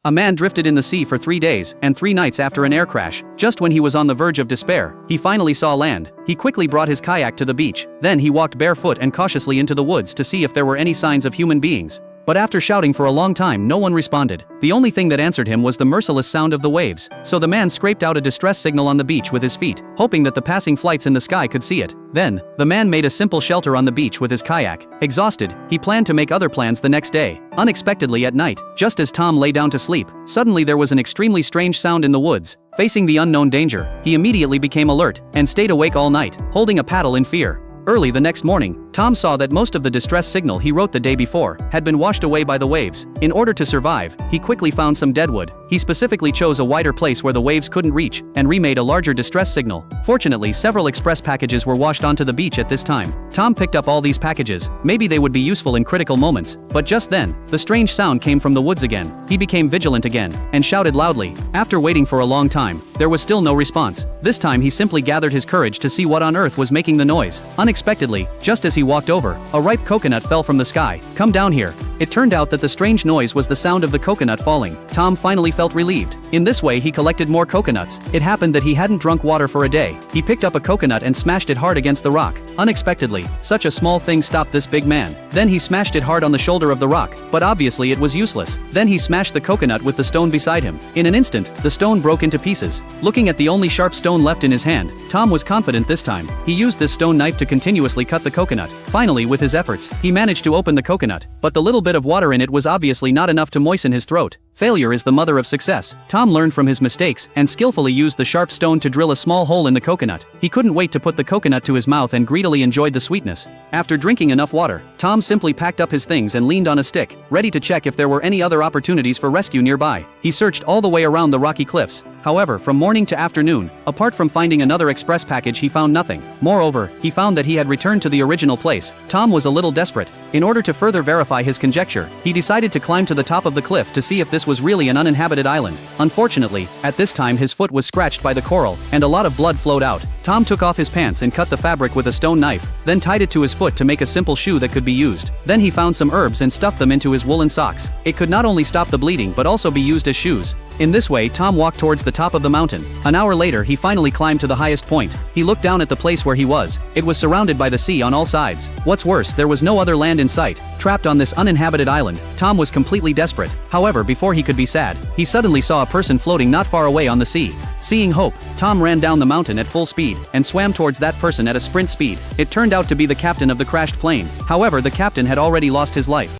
A man drifted in the sea for 3 days and 3 nights after an air crash. Just when he was on the verge of despair, he finally saw land. He quickly brought his kayak to the beach. Then he walked barefoot and cautiously into the woods to see if there were any signs of human beings. But after shouting for a long time, no one responded. The only thing that answered him was the merciless sound of the waves. So the man scraped out a distress signal on the beach with his feet, hoping that the passing flights in the sky could see it. Then, the man made a simple shelter on the beach with his kayak. Exhausted, he planned to make other plans the next day. Unexpectedly at night, just as Tom lay down to sleep, suddenly there was an extremely strange sound in the woods. Facing the unknown danger, he immediately became alert and stayed awake all night, holding a paddle in fear. Early the next morning, Tom saw that most of the distress signal he wrote the day before had been washed away by the waves. In order to survive, he quickly found some deadwood. He specifically chose a wider place where the waves couldn't reach and remade a larger distress signal. Fortunately, several express packages were washed onto the beach at this time. Tom picked up all these packages. Maybe they would be useful in critical moments. But just then, the strange sound came from the woods again. He became vigilant again and shouted loudly. After waiting for a long time, there was still no response. This time he simply gathered his courage to see what on earth was making the noise. Unexpectedly, just as he walked over, a ripe coconut fell from the sky. "Come down here." It turned out that the strange noise was the sound of the coconut falling. Tom finally felt relieved. In this way he collected more coconuts. It happened that he hadn't drunk water for a day. He picked up a coconut and smashed it hard against the rock. Unexpectedly, such a small thing stopped this big man. Then he smashed it hard on the shoulder of the rock, but obviously it was useless. Then he smashed the coconut with the stone beside him. In an instant, the stone broke into pieces. Looking at the only sharp stone left in his hand, Tom was confident this time. He used this stone knife to continuously cut the coconut. Finally, with his efforts, he managed to open the coconut, but the little bit of water in it was obviously not enough to moisten his throat. Failure is the mother of success. Tom learned from his mistakes and skillfully used the sharp stone to drill a small hole in the coconut. He couldn't wait to put the coconut to his mouth and greedily enjoyed the sweetness. After drinking enough water, Tom simply packed up his things and leaned on a stick, ready to check if there were any other opportunities for rescue nearby. He searched all the way around the rocky cliffs. However, from morning to afternoon, apart from finding another express package, he found nothing. Moreover, he found that he had returned to the original place. Tom was a little desperate. In order to further verify his conjecture, he decided to climb to the top of the cliff to see if this was really an uninhabited island. Unfortunately, at this time his foot was scratched by the coral, and a lot of blood flowed out. Tom took off his pants and cut the fabric with a stone knife, then tied it to his foot to make a simple shoe that could be used. Then he found some herbs and stuffed them into his woolen socks. It could not only stop the bleeding but also be used as shoes. In this way, Tom walked towards the top of the mountain. An hour later, he finally climbed to the highest point. He looked down at the place where he was. It was surrounded by the sea on all sides. What's worse, there was no other land in sight. Trapped on this uninhabited island, Tom was completely desperate. However, before he could be sad, he suddenly saw a person floating not far away on the sea. Seeing hope, Tom ran down the mountain at full speed and swam towards that person at a sprint speed. It turned out to be the captain of the crashed plane. However, the captain had already lost his life.